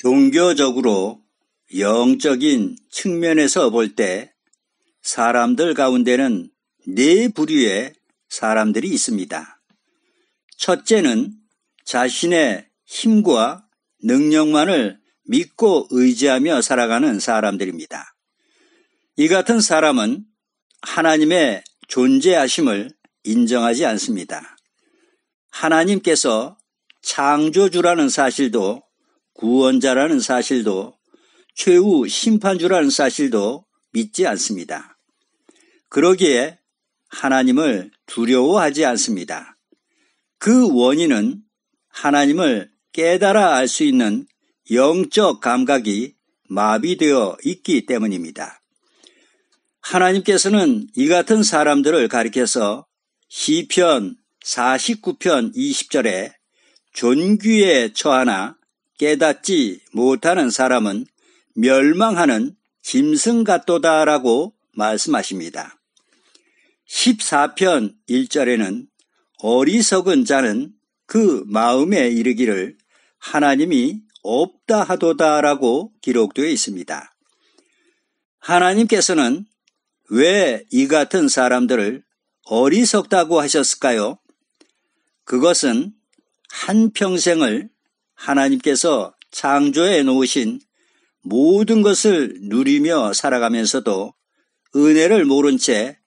종교적으로 영적인 측면에서 볼 때 사람들 가운데는 네 부류의 사람들이 있습니다. 첫째는 자신의 힘과 능력만을 믿고 의지하며 살아가는 사람들입니다. 이 같은 사람은 하나님의 존재하심을 인정하지 않습니다. 하나님께서 창조주라는 사실도, 구원자라는 사실도, 최후 심판주라는 사실도 믿지 않습니다. 그러기에 하나님을 두려워하지 않습니다. 그 원인은 하나님을 깨달아 알 수 있는 영적 감각이 마비되어 있기 때문입니다. 하나님께서는 이 같은 사람들을 가리켜서 시편 49편 20절에 존귀에 처하나 깨닫지 못하는 사람은 멸망하는 짐승 같도다라고 말씀하십니다. 14편 1절에는 어리석은 자는 그 마음에 이르기를 하나님이 없다 하도다라고 기록되어 있습니다. 하나님께서는 왜 이 같은 사람들을 어리석다고 하셨을까요? 그것은 한평생을 하나님께서 창조해 놓으신 모든 것을 누리며 살아가면서도 은혜를 모른 채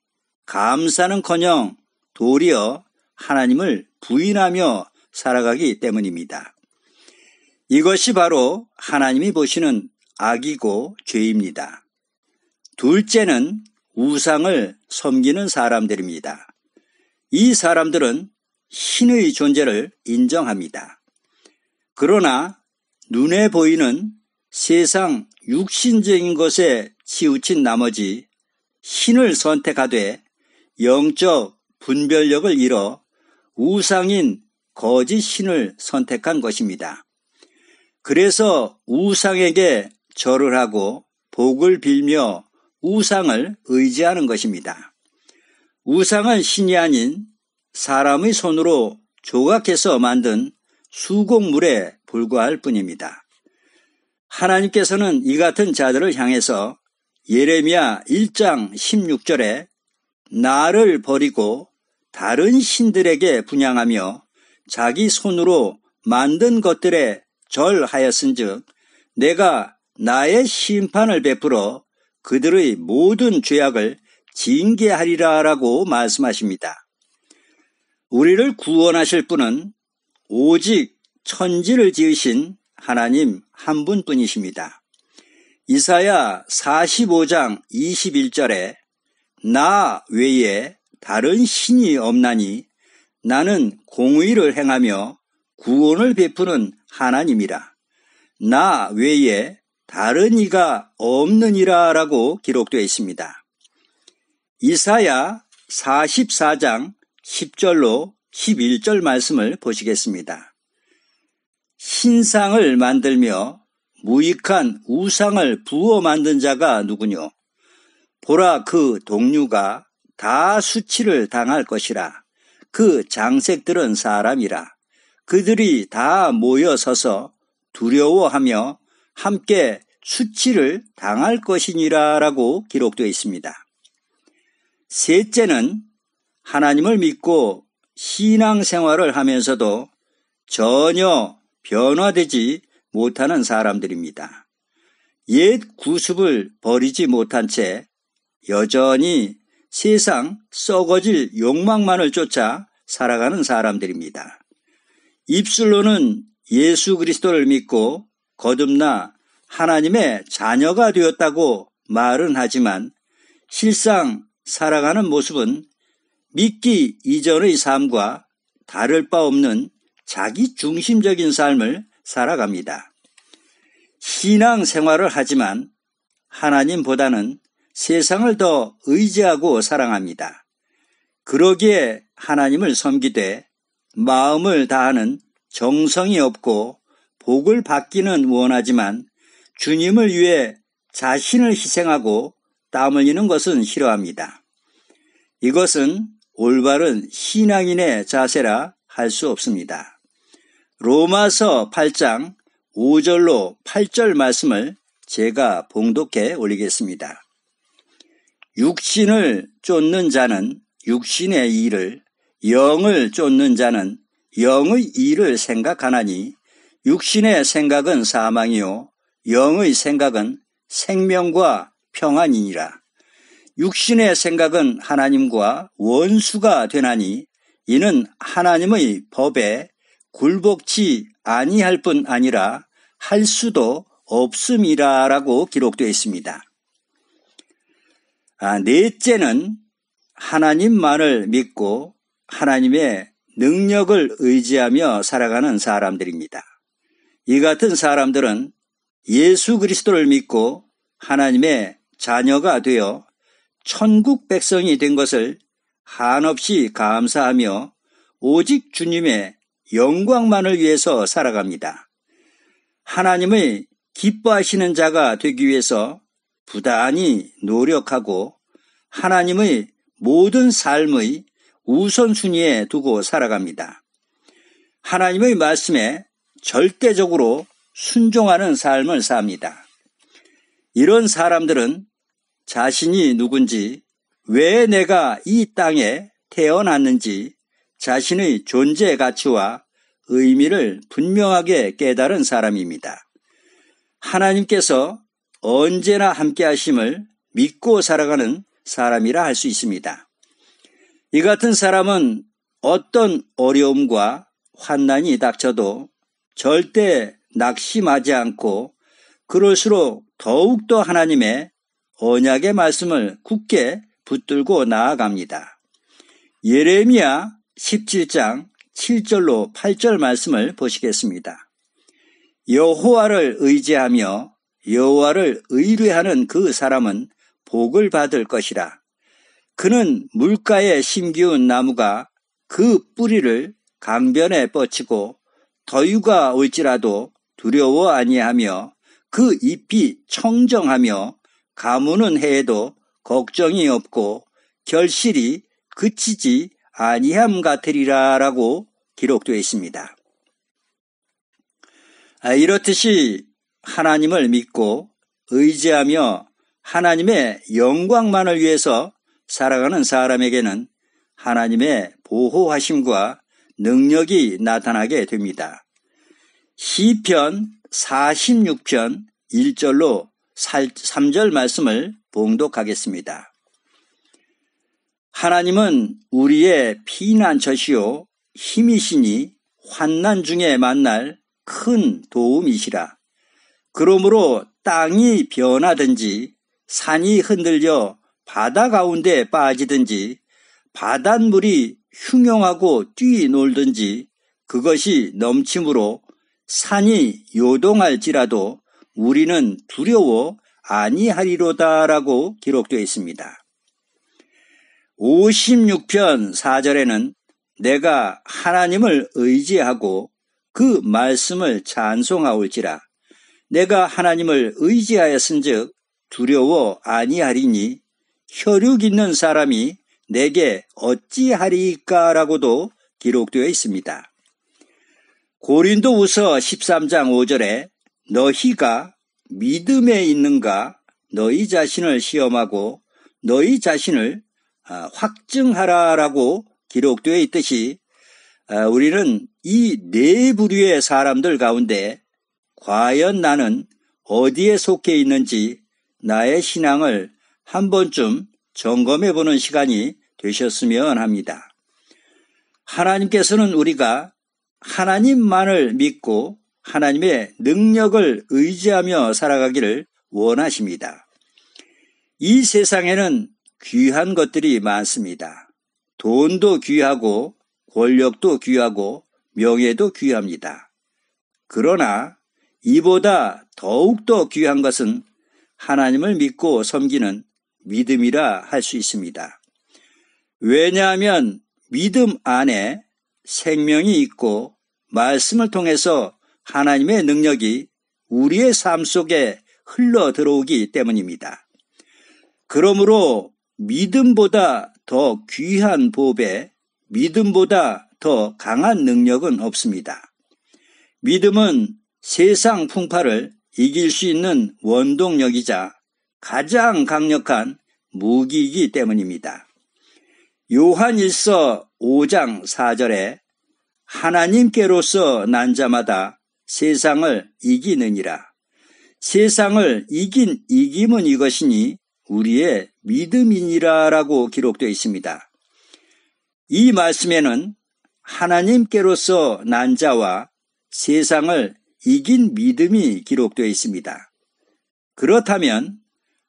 감사는커녕 도리어 하나님을 부인하며 살아가기 때문입니다. 이것이 바로 하나님이 보시는 악이고 죄입니다. 둘째는 우상을 섬기는 사람들입니다. 이 사람들은 신의 존재를 인정합니다. 그러나 눈에 보이는 세상 육신적인 것에 치우친 나머지 신을 선택하되 영적 분별력을 잃어 우상인 거짓 신을 선택한 것입니다. 그래서 우상에게 절을 하고 복을 빌며 우상을 의지하는 것입니다. 우상은 신이 아닌 사람의 손으로 조각해서 만든 수곡물에 불과할 뿐입니다. 하나님께서는 이 같은 자들을 향해서 예레미야 1장 16절에 나를 버리고 다른 신들에게 분향하며 자기 손으로 만든 것들에 절하였은즉 내가 나의 심판을 베풀어 그들의 모든 죄악을 징계하리라라고 말씀하십니다. 우리를 구원하실 분은 오직 천지를 지으신 하나님 한 분뿐이십니다. 이사야 45장 21절에 나 외에 다른 신이 없나니 나는 공의를 행하며 구원을 베푸는 하나님이라. 나 외에 다른 이가 없느니라 라고 기록되어 있습니다. 이사야 44장 10절로 11절 말씀을 보시겠습니다. 신상을 만들며 무익한 우상을 부어 만든 자가 누구뇨? 보라 그 동류가 다 수치를 당할 것이라. 그 장색들은 사람이라. 그들이 다 모여 서서 두려워하며 함께 수치를 당할 것이니라 라고 기록되어 있습니다. 셋째는 하나님을 믿고 신앙생활을 하면서도 전혀 변화되지 못하는 사람들입니다. 옛 구습을 버리지 못한 채 여전히 세상 썩어질 욕망만을 쫓아 살아가는 사람들입니다. 입술로는 예수 그리스도를 믿고 거듭나 하나님의 자녀가 되었다고 말은 하지만 실상 살아가는 모습은 믿기 이전의 삶과 다를 바 없는 자기 중심적인 삶을 살아갑니다. 신앙생활을 하지만 하나님보다는 세상을 더 의지하고 사랑합니다. 그러기에 하나님을 섬기되 마음을 다하는 정성이 없고 복을 받기는 원하지만 주님을 위해 자신을 희생하고 땀 흘리는 것은 싫어합니다. 이것은 올바른 신앙인의 자세라 할 수 없습니다. 로마서 8장 5절로 8절 말씀을 제가 봉독해 올리겠습니다. 육신을 쫓는 자는 육신의 일을, 영을 쫓는 자는 영의 일을 생각하나니 육신의 생각은 사망이요 영의 생각은 생명과 평안이니라. 육신의 생각은 하나님과 원수가 되나니 이는 하나님의 법에 굴복치 아니할 뿐 아니라 할 수도 없음이라라고 기록되어 있습니다. 넷째는 하나님만을 믿고 하나님의 능력을 의지하며 살아가는 사람들입니다. 이 같은 사람들은 예수 그리스도를 믿고 하나님의 자녀가 되어 천국 백성이 된 것을 한없이 감사하며 오직 주님의 영광만을 위해서 살아갑니다. 하나님의 기뻐하시는 자가 되기 위해서 부단히 노력하고 하나님의 모든 삶의 우선순위에 두고 살아갑니다. 하나님의 말씀에 절대적으로 순종하는 삶을 삽니다. 이런 사람들은 자신이 누군지, 왜 내가 이 땅에 태어났는지 자신의 존재 가치와 의미를 분명하게 깨달은 사람입니다. 하나님께서 언제나 함께 하심을 믿고 살아가는 사람이라 할 수 있습니다. 이 같은 사람은 어떤 어려움과 환난이 닥쳐도 절대 낙심하지 않고 그럴수록 더욱더 하나님의 언약의 말씀을 굳게 붙들고 나아갑니다. 예레미야 17장 7절로 8절 말씀을 보시겠습니다. 여호와를 의지하며 여호와를 의뢰하는 그 사람은 복을 받을 것이라. 그는 물가에 심기운 나무가 그 뿌리를 강변에 뻗치고 더위가 올지라도 두려워 아니하며 그 잎이 청정하며 가무는 해에도 걱정이 없고 결실이 그치지 아니함 같으리라 라고 기록되어 있습니다. 이렇듯이 하나님을 믿고 의지하며 하나님의 영광만을 위해서 살아가는 사람에게는 하나님의 보호하심과 능력이 나타나게 됩니다. 시편 46편 1절로 3절 말씀을 봉독하겠습니다. 하나님은 우리의 피난처시요 힘이시니 환난 중에 만날 큰 도움이시라. 그러므로 땅이 변하든지 산이 흔들려 바다 가운데 빠지든지 바닷물이 흉용하고 뛰놀든지 그것이 넘침으로 산이 요동할지라도 우리는 두려워 아니하리로다라고 기록되어 있습니다. 56편 4절에는 내가 하나님을 의지하고 그 말씀을 찬송하올지라. 내가 하나님을 의지하였은즉 두려워 아니하리니 혈육 있는 사람이 내게 어찌하리까라고도 기록되어 있습니다. 고린도후서 13장 5절에 너희가 믿음에 있는가 너희 자신을 시험하고 너희 자신을 확증하라라고 기록되어 있듯이 우리는 이 네 부류의 사람들 가운데 과연 나는 어디에 속해 있는지 나의 신앙을 한 번쯤 점검해 보는 시간이 되셨으면 합니다. 하나님께서는 우리가 하나님만을 믿고 하나님의 능력을 의지하며 살아가기를 원하십니다. 이 세상에는 귀한 것들이 많습니다. 돈도 귀하고 권력도 귀하고 명예도 귀합니다. 그러나 이보다 더욱더 귀한 것은 하나님을 믿고 섬기는 믿음이라 할 수 있습니다. 왜냐하면 믿음 안에 생명이 있고 말씀을 통해서 하나님의 능력이 우리의 삶 속에 흘러 들어오기 때문입니다. 그러므로 믿음보다 더 귀한 보배, 믿음보다 더 강한 능력은 없습니다. 믿음은 세상 풍파를 이길 수 있는 원동력이자 가장 강력한 무기이기 때문입니다. 요한1서 5장 4절에 하나님께로서 난 자마다 세상을 이기느니라. 세상을 이긴 이김은 이것이니 우리의 믿음이니라 라고 기록되어 있습니다. 이 말씀에는 하나님께로서 난 자와 세상을 이긴 믿음이 기록되어 있습니다. 그렇다면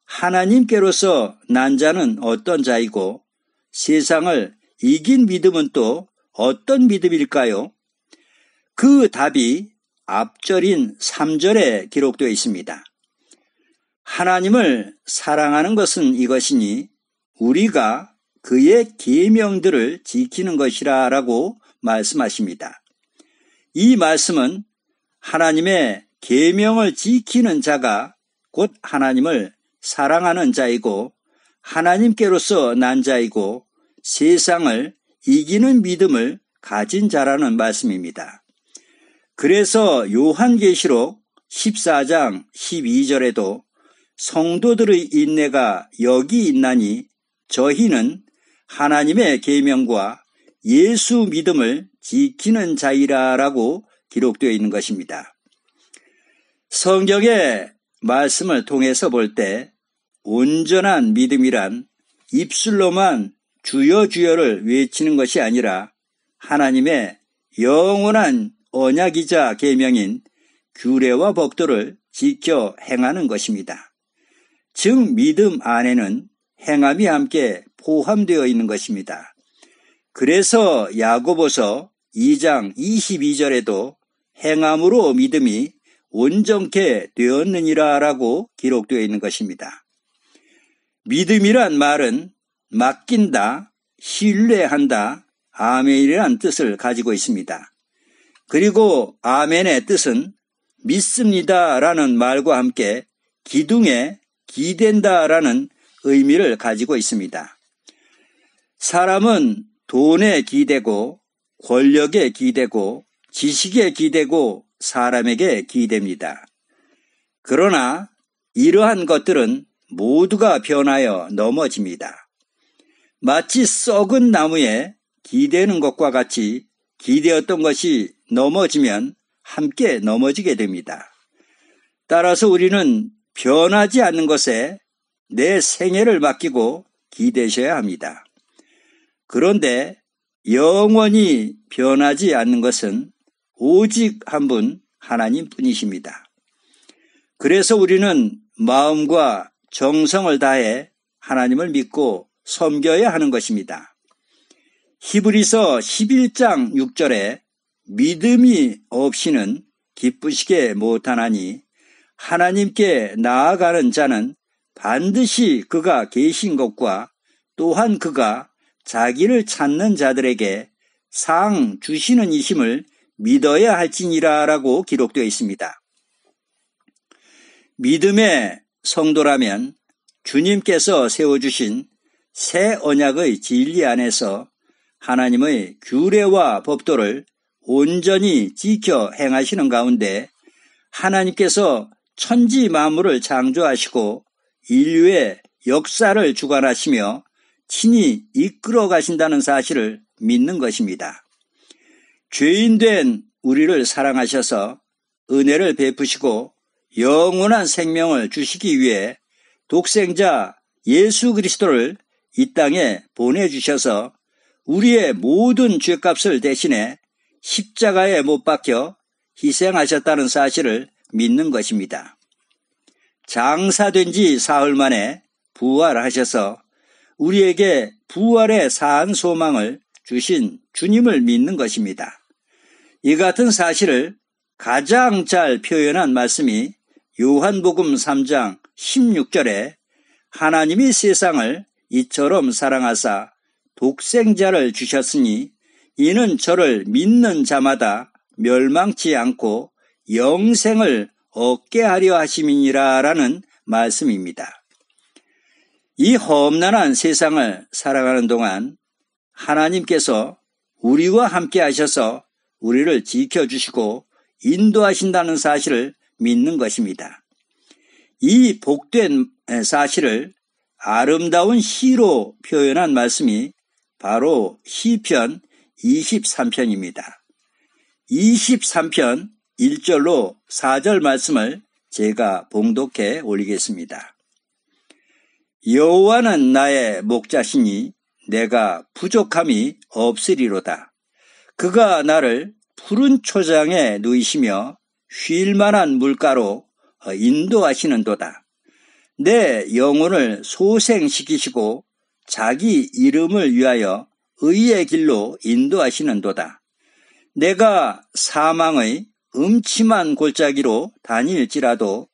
하나님께로서 난 자는 어떤 자이고 세상을 이긴 믿음은 또 어떤 믿음일까요? 그 답이 앞절인 3절에 기록되어 있습니다. 하나님을 사랑하는 것은 이것이니 우리가 그의 계명들을 지키는 것이라 라고 말씀하십니다. 이 말씀은 하나님의 계명을 지키는 자가 곧 하나님을 사랑하는 자이고 하나님께로서 난 자이고 세상을 이기는 믿음을 가진 자라는 말씀입니다. 그래서 요한계시록 14장 12절에도 성도들의 인내가 여기 있나니 저희는 하나님의 계명과 예수 믿음을 지키는 자이라 라고 기록되어 있는 것입니다. 성경의 말씀을 통해서 볼 때 온전한 믿음이란 입술로만 주여 주여를 외치는 것이 아니라 하나님의 영원한 언약이자 계명인 규례와 법도를 지켜 행하는 것입니다. 즉 믿음 안에는 행함이 함께 포함되어 있는 것입니다. 그래서 야고보서 2장 22절에도 행함으로 믿음이 온전케 되었느니라 라고 기록되어 있는 것입니다. 믿음이란 말은 맡긴다, 신뢰한다, 아멘이라는 뜻을 가지고 있습니다. 그리고 아멘의 뜻은 믿습니다 라는 말과 함께 기둥에 기댄다 라는 의미를 가지고 있습니다. 사람은 돈에 기대고 권력에 기대고 지식에 기대고 사람에게 기댑니다. 그러나 이러한 것들은 모두가 변하여 넘어집니다. 마치 썩은 나무에 기대는 것과 같이 기대었던 것이 넘어지면 함께 넘어지게 됩니다. 따라서 우리는 변하지 않는 것에 내 생애를 맡기고 기대셔야 합니다. 그런데 영원히 변하지 않는 것은 오직 한 분 하나님 뿐이십니다. 그래서 우리는 마음과 정성을 다해 하나님을 믿고 섬겨야 하는 것입니다. 히브리서 11장 6절에 믿음이 없이는 기쁘시게 못하나니 하나님께 나아가는 자는 반드시 그가 계신 것과 또한 그가 자기를 찾는 자들에게 상 주시는 이심을 믿어야 할지니라 라고 기록되어 있습니다. 믿음의 성도라면 주님께서 세워주신 새 언약의 진리 안에서 하나님의 규례와 법도를 온전히 지켜 행하시는 가운데 하나님께서 천지 만물을 창조하시고 인류의 역사를 주관하시며 친히 이끌어 가신다는 사실을 믿는 것입니다. 죄인된 우리를 사랑하셔서 은혜를 베푸시고 영원한 생명을 주시기 위해 독생자 예수 그리스도를 이 땅에 보내주셔서 우리의 모든 죄값을 대신해 십자가에 못 박혀 희생하셨다는 사실을 믿는 것입니다. 장사된 지 사흘 만에 부활하셔서 우리에게 부활의 사한 소망을 주신 주님을 믿는 것입니다. 이 같은 사실을 가장 잘 표현한 말씀이 요한복음 3장 16절에 하나님이 세상을 이처럼 사랑하사 독생자를 주셨으니 이는 저를 믿는 자마다 멸망치 않고 영생을 얻게 하려 하심이니라 라는 말씀입니다. 이 험난한 세상을 살아가는 동안 하나님께서 우리와 함께 하셔서 우리를 지켜주시고 인도하신다는 사실을 믿는 것입니다. 이 복된 사실을 아름다운 시로 표현한 말씀이 바로 시편 23편입니다. 23편 1절로 4절 말씀을 제가 봉독해 올리겠습니다. 여호와는 나의 목자시니 내가 부족함이 없으리로다. 그가 나를 푸른 초장에 누이시며 쉴 만한 물가로 인도하시는도다. 내 영혼을 소생시키시고 자기 이름을 위하여 의의 길로 인도하시는도다. 내가 사망의 음침한 골짜기로 다닐지라도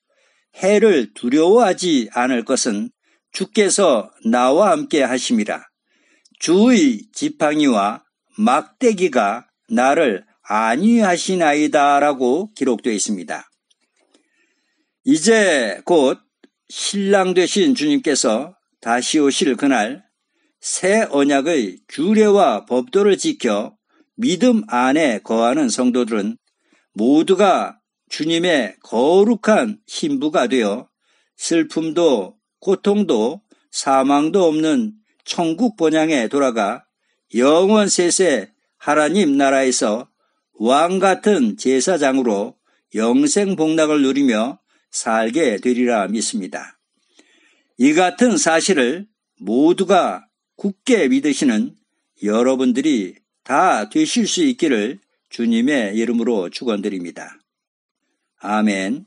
해를 두려워하지 않을 것은 주께서 나와 함께 하심이라. 주의 지팡이와 막대기가 나를 안위하시나이다 라고 기록되어 있습니다. 이제 곧 신랑 되신 주님께서 다시 오실 그날 새 언약의 규례와 법도를 지켜 믿음 안에 거하는 성도들은 모두가 주님의 거룩한 신부가 되어 슬픔도 고통도 사망도 없는 천국 본향에 돌아가 영원 세세 하나님 나라에서 왕 같은 제사장으로 영생 복락을 누리며 살게 되리라 믿습니다. 이 같은 사실을 모두가 굳게 믿으시는 여러분들이 다 되실 수 있기를 주님의 이름으로 축원드립니다. 아멘.